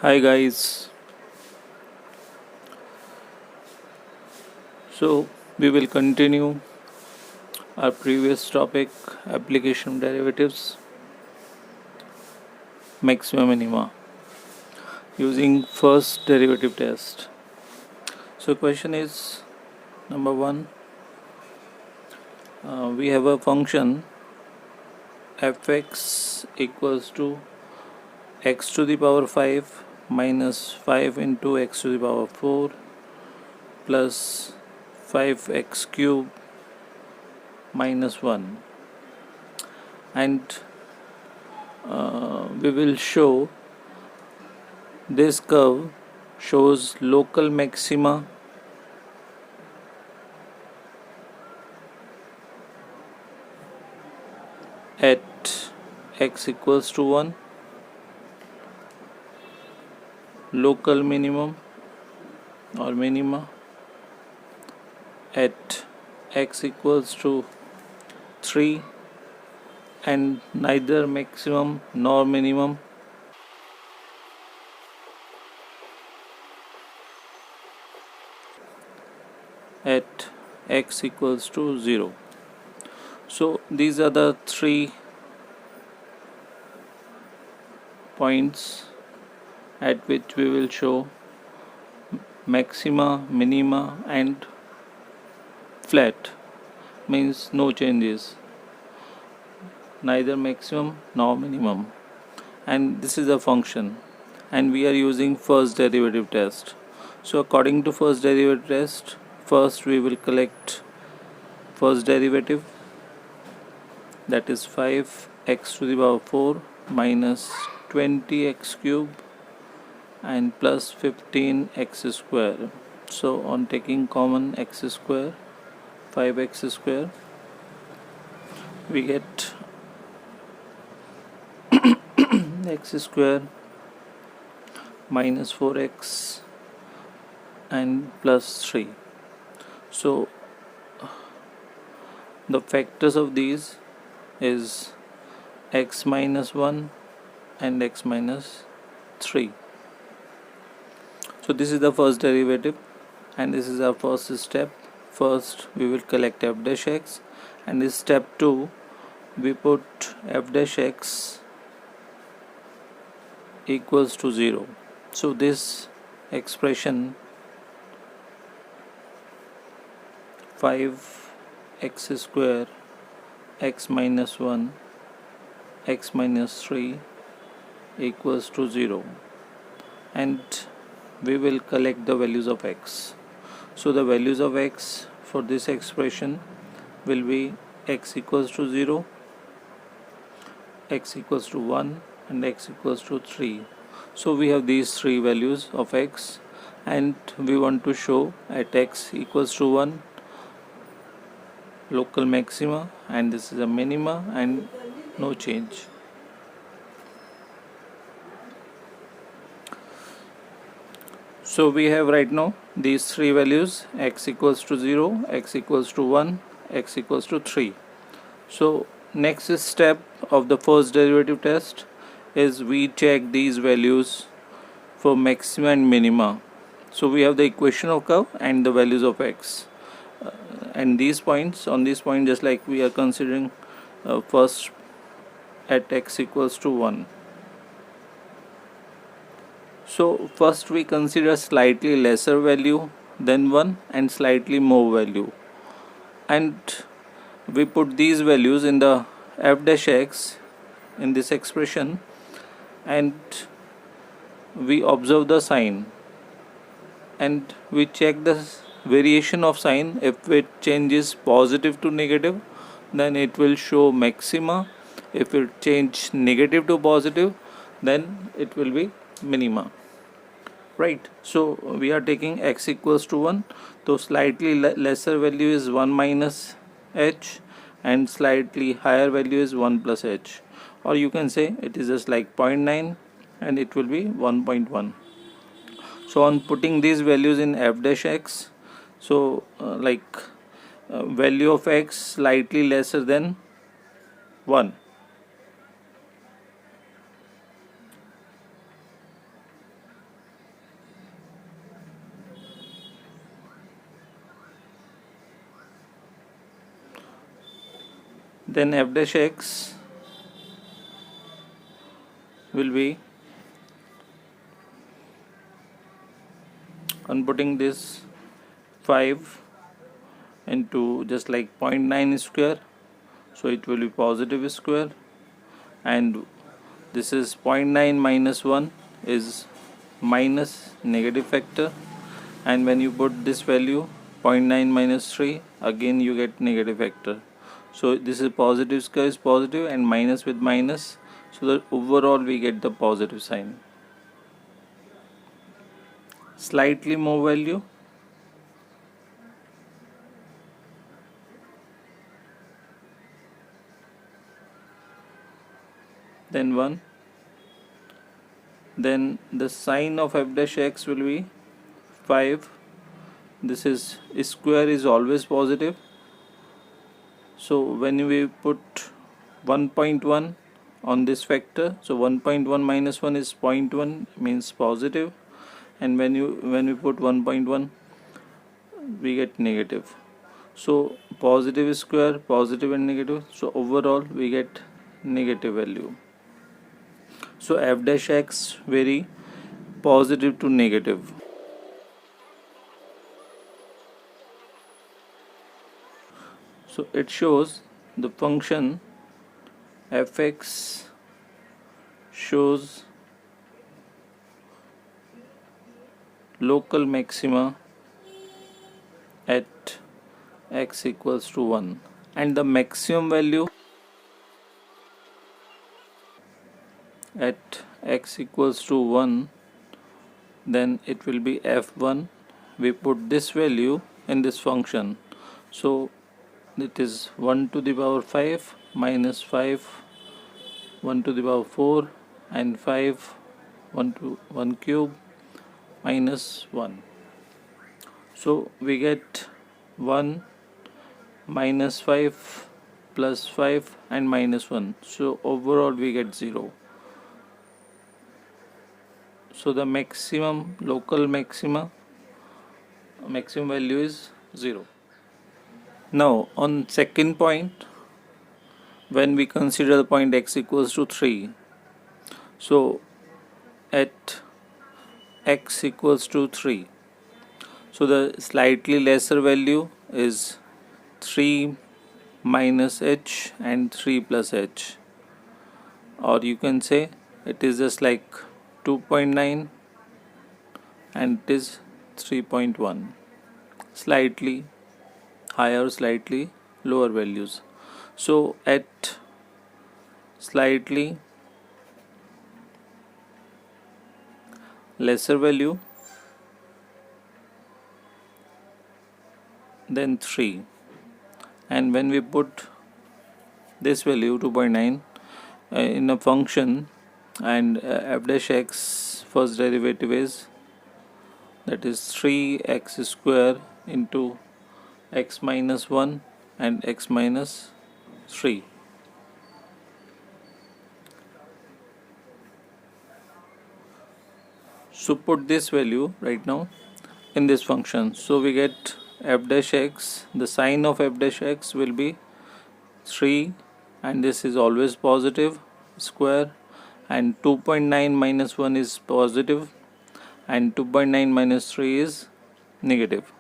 Hi guys, so we will continue our previous topic application derivatives maxima minima using first derivative test. So question is number 1, we have a function fx equals to x to the power 5 minus 5 into x to the power 4 plus 5x cube minus 1, and we will show this curve shows local maxima at x equals to 1, local minimum or minima at x equals to 3, and neither maximum nor minimum at x equals to 0. So these are the 3 points at which we will show maxima, minima and flat, means no changes, neither maximum nor minimum, and this is a function, and we are using first derivative test. So according to first derivative test, first we will collect first derivative, that is 5x to the power 4 minus 20x cube and plus 15x square. So on taking common x square, 5x square, we get x square minus 4x and plus 3. So the factors of these is x minus 1 and x minus 3. So this is the first derivative, and this is our first step. First we will collect f dash x, and in step 2 we put f dash x equals to 0. So this expression 5x square x minus 1 x minus 3 equals to 0, and we will collect the values of x. So the values of x for this expression will be x equals to 0, x equals to 1 and x equals to 3. So we have these 3 values of x, and we want to show at x equals to 1 local maxima, and this is a minima and no change. So we have right now these 3 values, x equals to 0, x equals to 1, x equals to 3. So next step of the first derivative test is we check these values for maxima and minima. So we have the equation of curve and the values of x, and these points, on this point, just like we are considering first at x equals to 1. So first we consider slightly lesser value than 1 and slightly more value, and we put these values in the f dash x in this expression, and we observe the sign, and we check the variation of sign. If it changes positive to negative, then it will show maxima. If it change negative to positive, then it will be minima, right? So we are taking x equals to 1, so slightly lesser value is 1 minus h, and slightly higher value is 1 plus h, or you can say it is just like 0.9 and it will be 1.1. So on putting these values in f dash x, so value of x slightly lesser than 1, Then f dash x will be, on putting this 5 into just like 0.9 square, so it will be positive square, and this is 0.9 minus 1 is minus negative factor, and when you put this value 0.9 minus 3, again you get negative factor. So this is positive square is positive and minus with minus, so that overall we get the positive sign. Slightly more value, then 1, then the sign of f dash x will be 5. This is square is always positive, so when we put 1.1 on this factor, so 1.1 minus 1 is 0.1, means positive, and when we put 1.1 we get negative. So positive square, positive and negative, so overall we get negative value. So f dash x vary positive to negative. So it shows the function fx shows local maxima at x equals to 1, and the maximum value at x equals to 1, then it will be f1. We put this value in this function, so it is 1 to the power 5 minus 5 1 to the power 4 and 5 1 to 1 cube minus 1. So we get 1 minus 5 plus 5 and minus 1, so overall we get 0. So the local maximum value is 0. Now on second point, when we consider the point x equals to 3, so at x equals to 3, so the slightly lesser value is 3 minus h and 3 plus h, or you can say it is just like 2.9 and it is 3.1, slightly higher, slightly lower values. So at slightly lesser value than 3, and when we put this value 2.9 in a function, and f dash x first derivative is, that is 3x square into x minus 1 and x minus 3. So put this value right now in this function, so we get f dash x, the sign of f dash x will be 3, and this is always positive square, and 2.9 minus 1 is positive and 2.9 minus 3 is negative,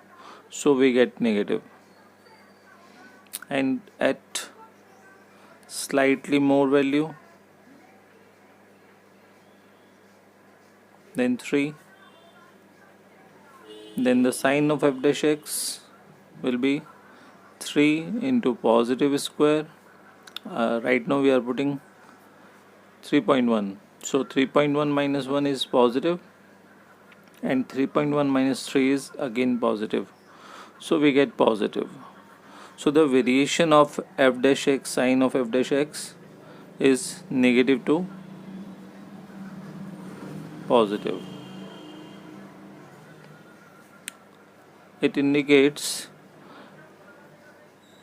so we get negative. And at slightly more value than 3, then the sign of f dash x will be 3 into positive square. Right now we are putting 3.1, so 3.1 minus 1 is positive and 3.1 minus 3 is again positive, so we get positive. So the variation of f dash x, sign of f dash x, is negative to positive. It indicates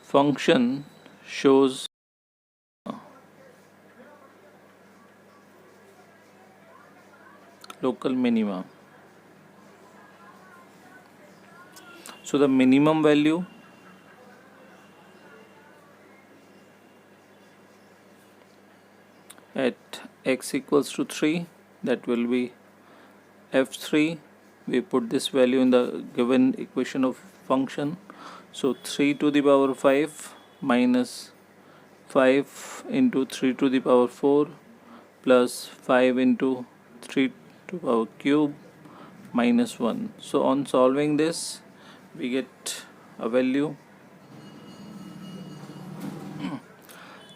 function shows local minima. So the minimum value at x equals to 3, that will be f3. We put this value in the given equation of function. So 3 to the power 5 minus 5 into 3 to the power 4 plus 5 into 3 to the power cube minus 1. So on solving this, we get a value.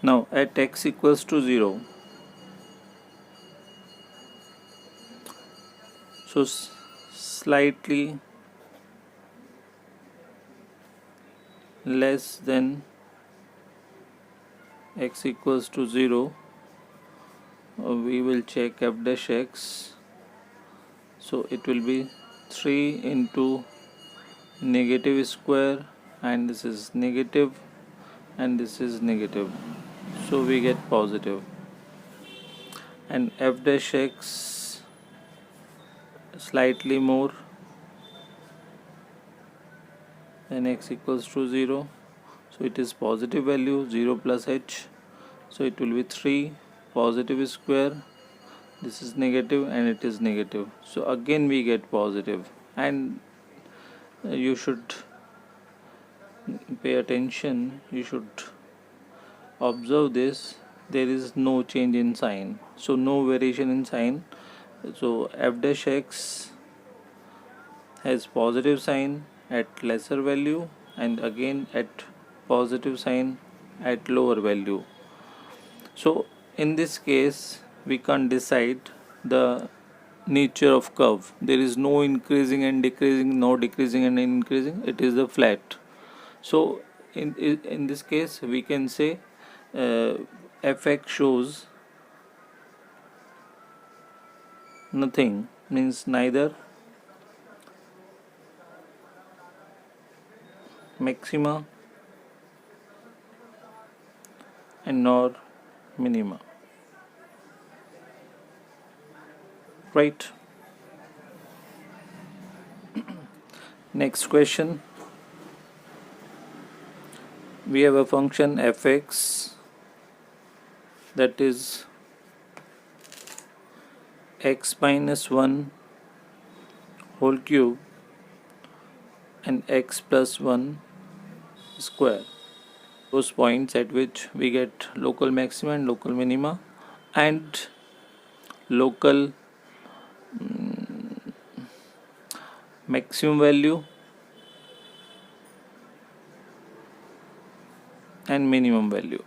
Now at x equals to 0, so slightly less than x equals to 0, we will check f dash x. So it will be 3 into negative square, and this is negative and this is negative, so we get positive. And f dash x slightly more than x equals to 0, so it is positive value, 0 plus h, so it will be 3 positive square, this is negative and it is negative, so again we get positive. And you should pay attention, you should observe this, there is no change in sign, so no variation in sign. So f dash x has positive sign at lesser value and again at positive sign at lower value. So in this case we can't decide the nature of curve. There is no increasing and decreasing, no decreasing and increasing, it is the flat. So in this case we can say fx shows nothing, means neither maxima and nor minima, right? Next question, we have a function fx that is x minus 1 whole cube and x plus 1 square, those points at which we get local maxima and local minima and local maximum value and minimum value.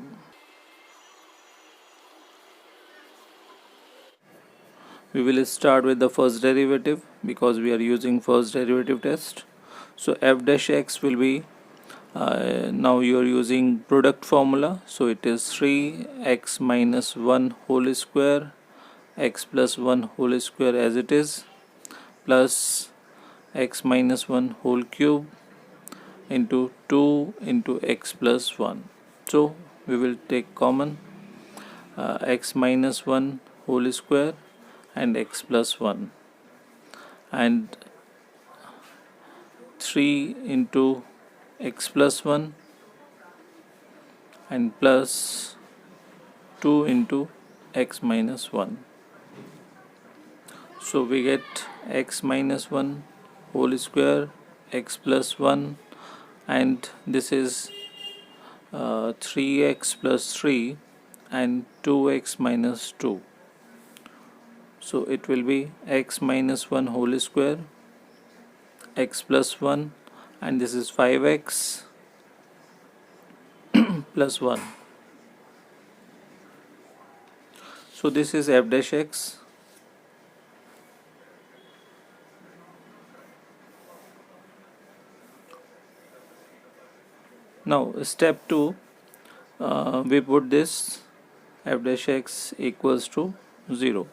We will start with the first derivative because we are using first derivative test. So f dash x will be now you are using product formula, so it is 3x minus 1 whole square x plus 1 whole square as it is plus x minus 1 whole cube into 2 into x plus 1. So we will take common x minus 1 whole square and x plus 1 and 3 into x plus 1 and plus 2 into x minus 1. So we get x minus 1 whole square, x plus 1, and this is 3x plus 3 and 2x minus 2. So it will be x minus 1 whole square, x plus 1, and this is 5x plus 1. So this is f dash x. Now step 2, we put this f dash x equals to 0.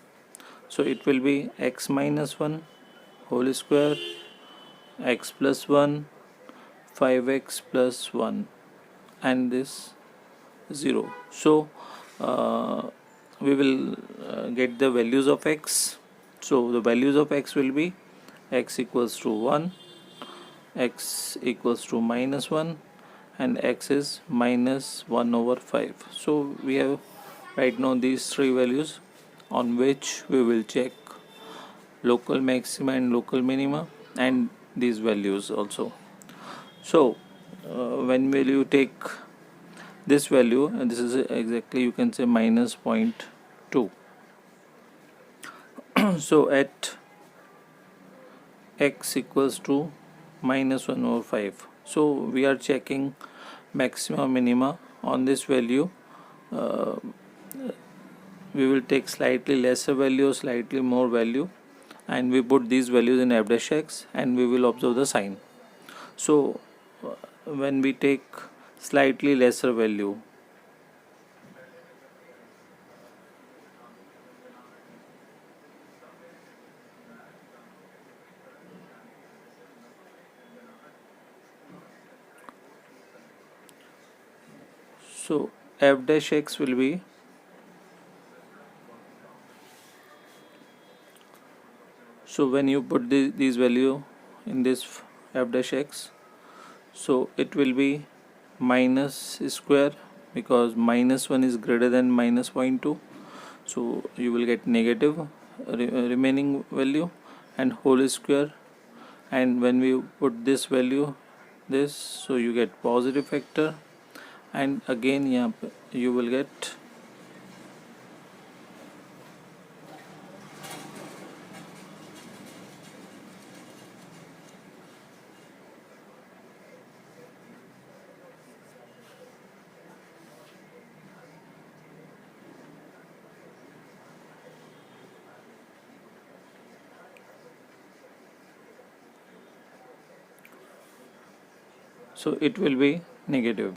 So it will be x minus 1 whole square, x plus 1, 5x plus 1, and this 0. So we will get the values of x. So the values of x will be x equals to 1, x equals to minus 1, and x is minus 1 over 5. So we have right now these three values on which we will check local maxima and local minima and these values also. So when will you take this value, and this is exactly, you can say, minus 0.2. So at x equals to minus 1 over 5, so we are checking maxima minima. On this value we will take slightly lesser value, slightly more value, and we put these values in f dash x and we will observe the sign. So when we take slightly lesser value, so f dash x will be, so when you put these value in this f dash x, so it will be minus square, because minus 1 is greater than minus 0.2, so you will get negative remaining value, and whole square, and when we put this value this, so you get positive factor, and again you will get so it will be negative.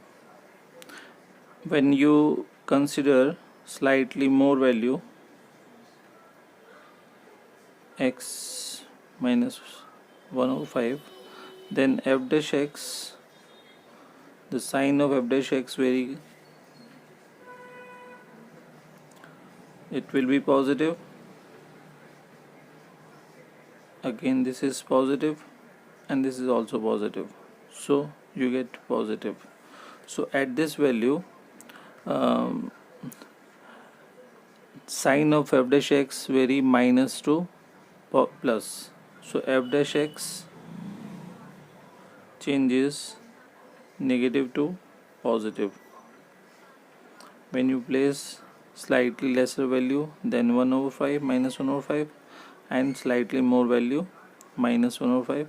When you consider slightly more value, x minus 1 over 5, then f dash x, the sign of f dash x it will be positive. Again this is positive and this is also positive, so you get positive. So at this value sign of f dash x vary minus to plus, so f dash x changes negative to positive when you place slightly lesser value than 1 over 5, minus 1 over 5, and slightly more value, minus 1 over 5,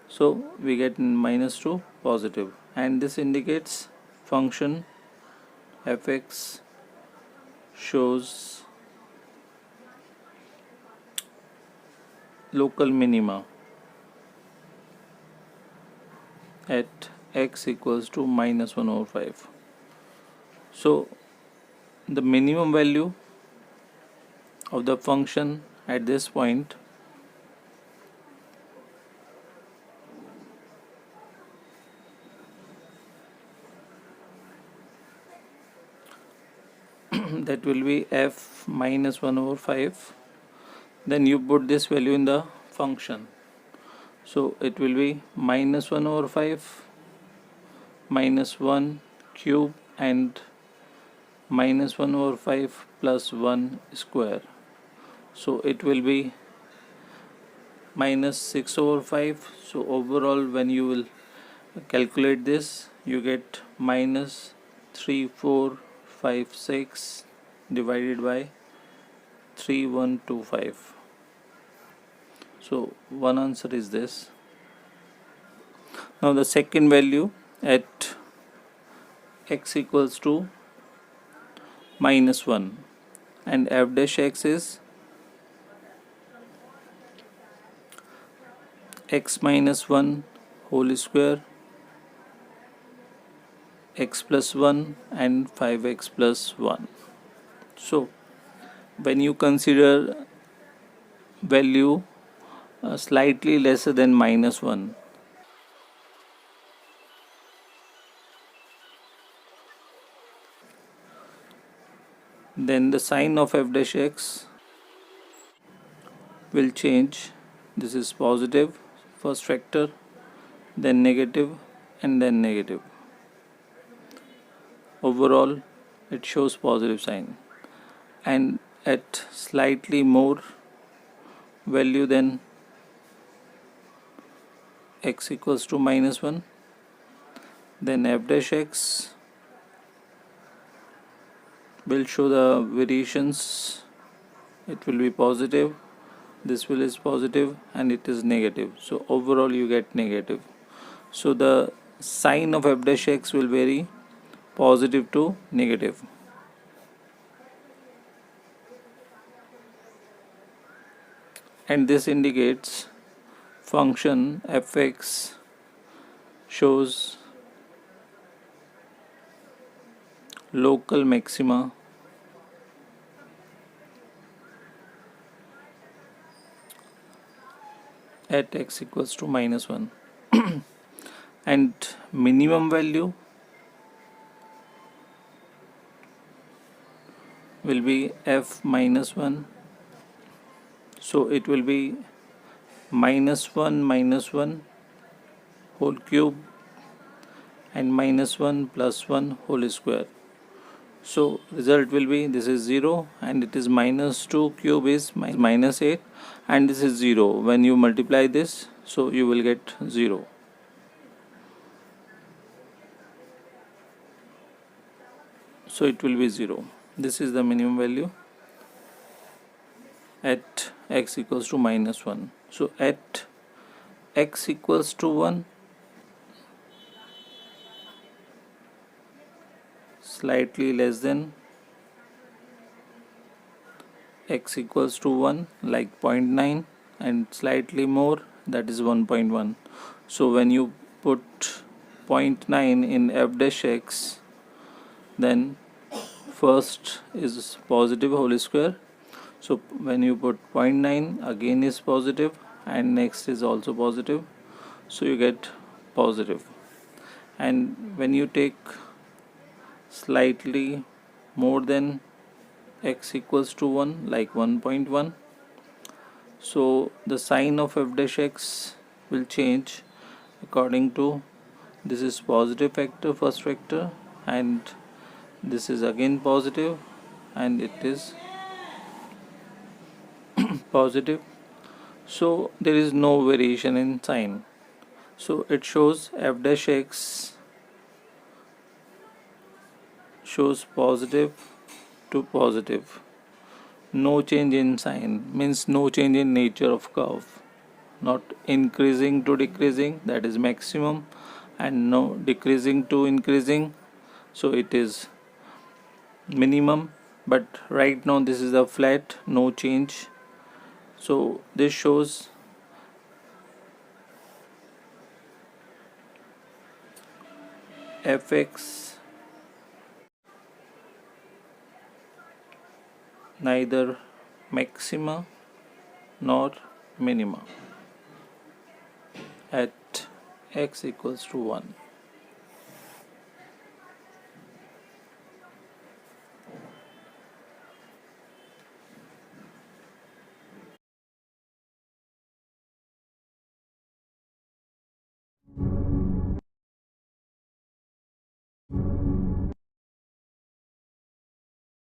so we get minus to positive, and this indicates function fx shows local minima at x equals to minus 1 over 5. So the minimum value of the function at this point that will be f minus 1 over 5. Then you put this value in the function, so it will be minus 1 over 5 minus 1 cube and minus 1 over 5 plus 1 square, so it will be minus 6 over 5. So overall when you will calculate this, you get minus 3456 divided by 3125. So one answer is this. Now the second value at x equals to minus 1 and f dash x is x minus 1 whole square, x plus 1 and 5x plus 1. So when you consider value slightly lesser than minus 1, then the sign of f dash x will change. This is positive first factor, then negative, and then negative. Overall it shows positive sign. and at slightly more value than x equals to minus 1, then f dash x will show the variations. It will be positive, this will is positive, and it is negative, so overall you get negative. So the sign of f dash x will vary positive to negative. And this indicates function fx shows local maxima at x equals to minus 1 and minimum value will be f minus 1, so it will be minus 1 whole cube and minus 1 plus 1 whole square. So result will be, this is 0 and it is minus 2 cube is minus 8 and this is 0. When you multiply this, so you will get 0. So it will be 0. This is the minimum value at x equals to minus 1. So at x equals to 1, slightly less than x equals to 1 like 0.9 and slightly more, that is 1.1. so when you put 0.9 in f dash x, then first is positive whole square, so when you put 0.9 again is positive and next is also positive, so you get positive. And when you take slightly more than x equals to 1 like 1.1, so the sign of f dash x will change according to, this is positive factor, first factor, and this is again positive and it is positive, so there is no variation in sign. So it shows f dash x shows positive to positive, no change in sign, means no change in nature of curve, not increasing to decreasing, that is maximum, and no decreasing to increasing, so it is minimum. But right now this is a flat, no change, so this shows fx neither maxima nor minima at x equals to 1.